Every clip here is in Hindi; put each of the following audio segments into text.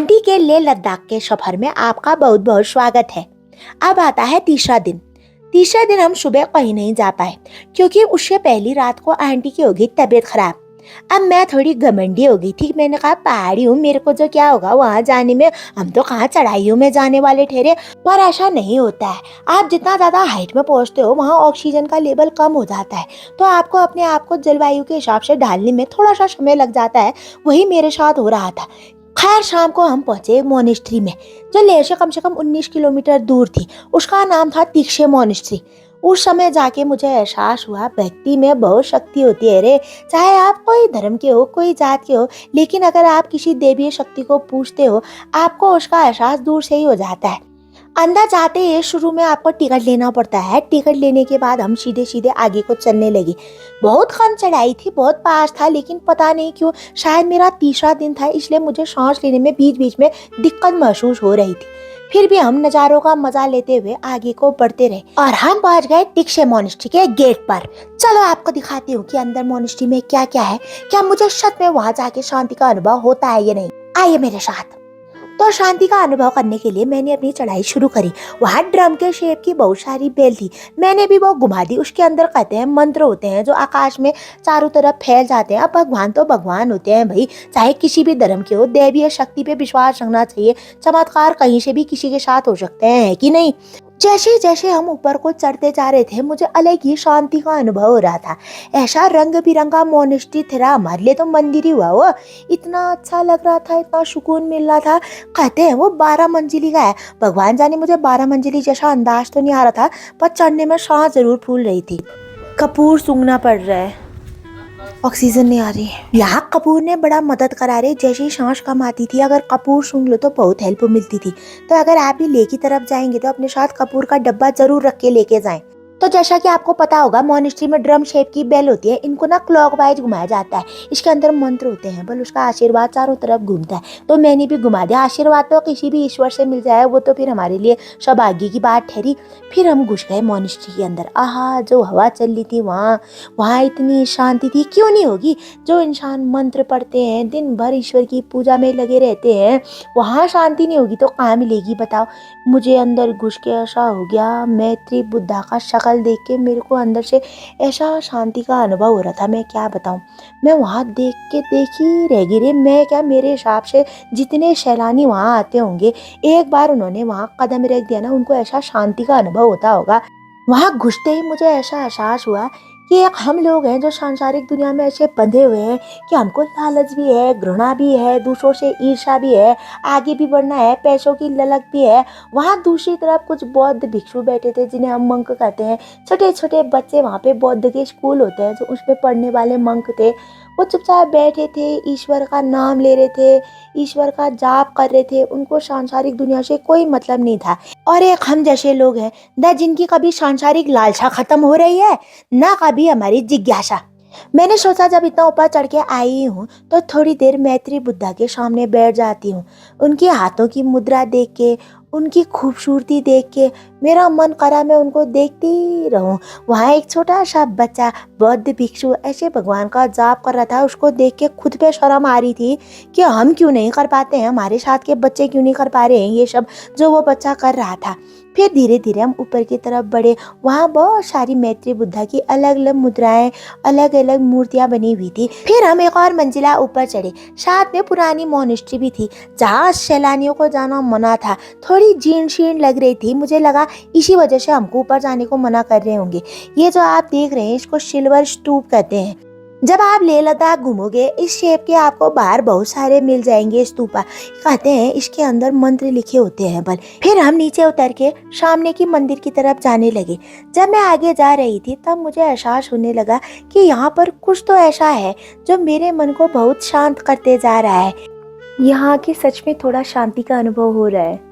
आंटी के लेह लद्दाख के सफर में आपका बहुत बहुत स्वागत है। अब आता है तीसरा दिन। तीसरे दिन हम सुबह कहीं नहीं जा पाए क्योंकि उससे पहली रात को आंटी की हो गई तबीयत खराब। अब मैं थोड़ी घमंडी हो गई थी। मैंने कहा पहाड़ी हूँ, मेरे को जो क्या होगा वहाँ जाने में, हम तो कहाँ चढ़ाइयों में जाने वाले ठहरे। पर ऐसा नहीं होता है। आप जितना ज्यादा हाइट में पहुँचते हो वहाँ ऑक्सीजन का लेवल कम हो जाता है, तो आपको अपने आप को जलवायु के हिसाब से ढालने में थोड़ा सा समय लग जाता है। वही मेरे साथ हो रहा था। खैर शाम को हम पहुंचे एक मोनेस्ट्री में जो लेह से कम 19 किलोमीटर दूर थी। उसका नाम था तीक्षे मोनेस्ट्री। उस समय जाके मुझे एहसास हुआ भक्ति में बहुत शक्ति होती है रे। चाहे आप कोई धर्म के हो, कोई जात के हो, लेकिन अगर आप किसी देवीय शक्ति को पूजते हो, आपको उसका एहसास दूर से ही हो जाता है। अंदर जाते ही शुरू में आपको टिकट लेना पड़ता है। टिकट लेने के बाद हम सीधे सीधे आगे को चलने लगे। बहुत कम चढ़ाई थी, बहुत पास था, लेकिन पता नहीं क्यों, शायद मेरा तीसरा दिन था इसलिए मुझे सांस लेने में बीच बीच में दिक्कत महसूस हो रही थी। फिर भी हम नज़ारों का मजा लेते हुए आगे को बढ़ते रहे और हम पहुंच गए तीक्षे मोनेस्ट्री के गेट पर। चलो आपको दिखाती हूँ कि अंदर मोनेस्ट्री में क्या क्या है, क्या मुझे सच में वहां जाके शांति का अनुभव होता है या नहीं। आइए मेरे साथ। तो शांति का अनुभव करने के लिए मैंने अपनी चढ़ाई शुरू करी। वहाँ ड्रम के शेप की बहुत सारी बेल थी, मैंने भी वो घुमा दी। उसके अंदर कहते हैं मंत्र होते हैं जो आकाश में चारों तरफ फैल जाते हैं। अब भगवान तो भगवान होते हैं भाई, चाहे किसी भी धर्म के हो। दैवीय शक्ति पे विश्वास रखना चाहिए। चमत्कार कहीं से भी किसी के साथ हो सकते हैं, है कि नहीं। जैसे जैसे हम ऊपर को चढ़ते जा रहे थे मुझे अलग ही शांति का अनुभव हो रहा था। ऐसा रंग बिरंगा मोनेस्ट्री था, हमारे लिए तो मंदिर ही हुआ वो। इतना अच्छा लग रहा था, इतना सुकून मिल रहा था। कहते हैं वो 12 मंजिली का है। भगवान जाने मुझे 12 मंजिली जैसा अंदाज तो नहीं आ रहा था, पर चढ़ने में सांस जरूर फूल रही थी। कपूर सूंघना पड़ रहा है, ऑक्सीजन नहीं आ रही। यहाँ कपूर ने बड़ा मदद करा रहे। जैसे ही सांस कम आती थी अगर कपूर सूंघ लो तो बहुत हेल्प मिलती थी। तो अगर आप भी लेह की तरफ जाएंगे तो अपने साथ कपूर का डब्बा जरूर रख के लेके जाएं। तो जैसा कि आपको पता होगा मोनेस्ट्री में ड्रम शेप की बेल होती है। इनको ना क्लॉकवाइज घुमाया जाता है। इसके अंदर मंत्र होते हैं, बल उसका आशीर्वाद चारों तरफ घूमता है। तो मैंने भी घुमा दिया। आशीर्वाद तो किसी भी ईश्वर से मिल जाए वो तो फिर हमारे लिए सौभाग्य की बात ठहरी। फिर हम घुस गए मोनेस्ट्री के अंदर। आहा, जो हवा चल रही थी वहाँ इतनी शांति थी। क्यों नहीं होगी। जो इंसान मंत्र पढ़ते हैं, दिन भर ईश्वर की पूजा में लगे रहते हैं, वहाँ शांति नहीं होगी तो कहाँ मिलेगी बताओ। मुझे अंदर घुस के ऐसा हो गया, मैत्री बुद्धा का शक्ल देख के मेरे को अंदर से ऐसा शांति का अनुभव हो रहा था, मैं क्या बताऊं। मैं वहां देख के देखी रह गई रे। मैं क्या, मेरे हिसाब से जितने सैलानी वहां आते होंगे, एक बार उन्होंने वहां कदम रख दिया ना, उनको ऐसा शांति का अनुभव होता होगा। वहां घुसते ही मुझे ऐसा एहसास हुआ कि एक हम लोग हैं जो सांसारिक दुनिया में ऐसे बंधे हुए हैं कि हमको लालच भी है, घृणा भी है, दूसरों से ईर्ष्या भी है, आगे भी बढ़ना है, पैसों की ललक भी है। वहाँ दूसरी तरफ कुछ बौद्ध भिक्षु बैठे थे जिन्हें हम मंक कहते हैं। छोटे छोटे बच्चे, वहाँ पे बौद्ध के स्कूल होते हैं जो उसमें पढ़ने वाले मंक थे। वो चुपचाप बैठे थे, ईश्वर का नाम ले रहे थे, ईश्वर का जाप कर रहे थे। उनको सांसारिक दुनिया से कोई मतलब नहीं था। और एक हम जैसे लोग हैं न, जिनकी कभी सांसारिक लालसा खत्म हो रही है ना कभी हमारी जिज्ञासा। मैंने सोचा जब इतना ऊपर चढ़ के आई हूँ तो थोड़ी देर मैत्री बुद्धा के सामने बैठ जाती हूँ। उनके हाथों की मुद्रा देख के, उनकी खूबसूरती देख के मेरा मन करा मैं उनको देखती रहूं। वहाँ एक छोटा सा बच्चा बौद्ध भिक्षु ऐसे भगवान का जाप कर रहा था। उसको देख के खुद पे शर्म आ रही थी कि हम क्यों नहीं कर पाते हैं, हमारे साथ के बच्चे क्यों नहीं कर पा रहे हैं ये सब जो वो बच्चा कर रहा था। फिर धीरे धीरे हम ऊपर की तरफ बढ़े। वहाँ बहुत सारी मैत्री बुद्धा की अलग अलग मुद्राएं, अलग अलग मूर्तियां बनी हुई थी। फिर हम एक और मंजिला ऊपर चढ़े। साथ में पुरानी मोनेस्ट्री भी थी जहाँ सैलानियों को जाना मना था। थोड़ी जीर्ण शीर्ण लग रही थी। मुझे लगा इसी वजह से हमको ऊपर जाने को मना कर रहे होंगे। ये जो आप देख रहे हैं इसको सिल्वर स्तूप कहते हैं। जब आप लेह लद्दाख घूमोगे इस शेप के आपको बाहर बहुत सारे मिल जाएंगे स्तूपा। कहते हैं इसके अंदर मंत्र लिखे होते हैं बल। फिर हम नीचे उतर के सामने की मंदिर की तरफ जाने लगे। जब मैं आगे जा रही थी तब मुझे एहसास होने लगा कि यहाँ पर कुछ तो ऐसा है जो मेरे मन को बहुत शांत करते जा रहा है। यहाँ के सच में थोड़ा शांति का अनुभव हो रहा है।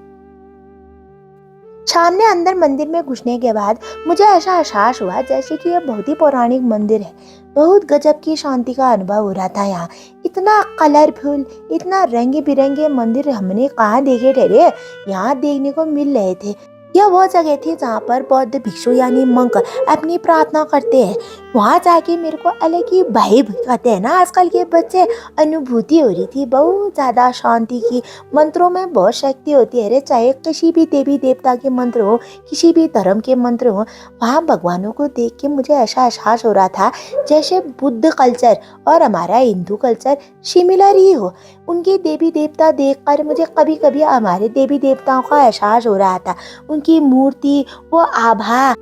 सामने अंदर मंदिर में घुसने के बाद मुझे ऐसा एहसास हुआ जैसे कि यह बहुत ही पौराणिक मंदिर है। बहुत गजब की शांति का अनुभव हो रहा था। यहाँ इतना कलरफुल, इतना रंग बिरंगे मंदिर हमने कहाँ देखे ठहरे, यहाँ देखने को मिल रहे थे। यह वो जगह थी जहाँ पर बौद्ध भिक्षु यानी मंक अपनी प्रार्थना करते हैं। वहाँ जाके मेरे को अलग ही वाइब कहते हैं ना आजकल के बच्चे, अनुभूति हो रही थी बहुत ज़्यादा शांति की। मंत्रों में बहुत शक्ति होती है रे, चाहे किसी भी देवी देवता के मंत्र हो, किसी भी धर्म के मंत्र हो। वहाँ भगवानों को देख के मुझे ऐसा एहसास हो रहा था जैसे बुद्ध कल्चर और हमारा हिंदू कल्चर सिमिलर ही हो। उनके देवी देवता देखकर मुझे कभी कभी हमारे देवी देवताओं का एहसास हो रहा था। उनकी मूर्ति, वो आभा,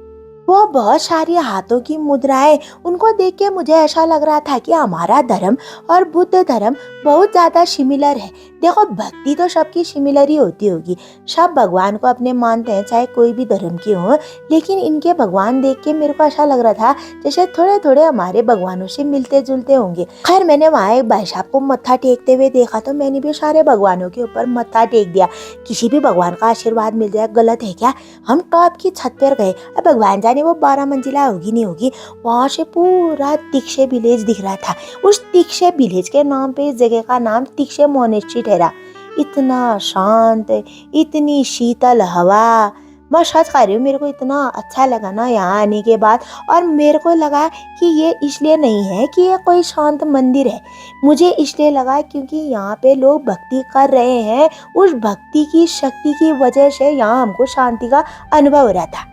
वो बहुत सारी हाथों की मुद्राएं, उनको देख के मुझे ऐसा लग रहा था कि हमारा धर्म और बुद्ध धर्म बहुत ज़्यादा सिमिलर है। देखो भक्ति तो सबकी सिमिलर ही होती होगी, सब भगवान को अपने मानते हैं चाहे कोई भी धर्म के हो, लेकिन इनके भगवान देख के मेरे को ऐसा लग रहा था जैसे थोड़े थोड़े हमारे भगवानों से मिलते जुलते होंगे। खैर मैंने वहाँ एक भाई साहब को मत्था टेकते हुए देखा तो मैंने भी सारे भगवानों के ऊपर मत्था टेक दिया। किसी भी भगवान का आशीर्वाद मिल जाए गलत है क्या। हम टॉप की छत पर गए, अब भगवान जाने वो 12 मंजिला होगी नहीं होगी। वहां से पूरा तिक्षे विलेज दिख रहा था। उस तिक्षे विलेज के नाम पे इस जगह का नाम तिक्षे मोनेस्ट्री ठहरा। इतना शांत, इतनी शीतल हवा, मैं सच कह रही हूँ, मेरे को इतना अच्छा लगा ना यहाँ आने के बाद। और मेरे को लगा कि ये इसलिए नहीं है कि ये कोई शांत मंदिर है, मुझे इसलिए लगा क्योंकि यहाँ पे लोग भक्ति कर रहे हैं। उस भक्ति की शक्ति की वजह से यहाँ हमको शांति का अनुभव हो रहा था।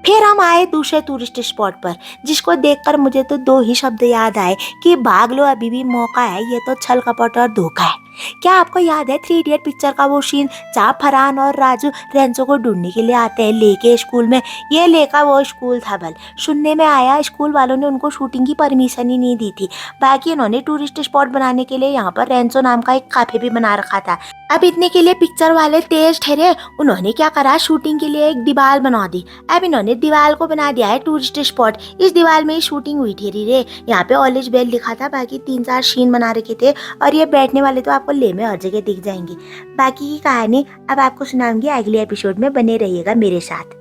फिर हम आए दूसरे टूरिस्ट स्पॉट पर, जिसको देखकर मुझे तो दो ही शब्द याद आए कि भाग लो अभी भी मौका है, ये तो छल कपट और धोखा है। क्या आपको याद है 3 इडियट पिक्चर का वो सीन जहाँ फरहान और राजू रेंचो को ढूंढने के लिए आते हैं लेके स्कूल में। ये लेका वो स्कूल था बल। सुनने में आया स्कूल वालों ने उनको शूटिंग की परमिशन ही नहीं दी थी। बाकी उन्होंने टूरिस्ट स्पॉट बनाने के लिए यहाँ पर रेंचो नाम का एक काफे भी बना रखा था। अब इतने के लिए पिक्चर वाले तेज ठहरे, उन्होंने क्या करा शूटिंग के लिए एक दीवार बना दी। अब इन्होंने दीवार को बना दिया है टूरिस्ट स्पॉट। इस दीवार में ही शूटिंग हुई थी रे। यहाँ पे ऑल इज वेल लिखा था, बाकी 3-4 सीन बना रखे थे और ये बैठने वाले तो आपको ले में हर जगह दिख जाएंगे। बाकी की कहानी अब आपको सुनाऊंगी अगले एपिसोड में, बने रहिएगा मेरे साथ।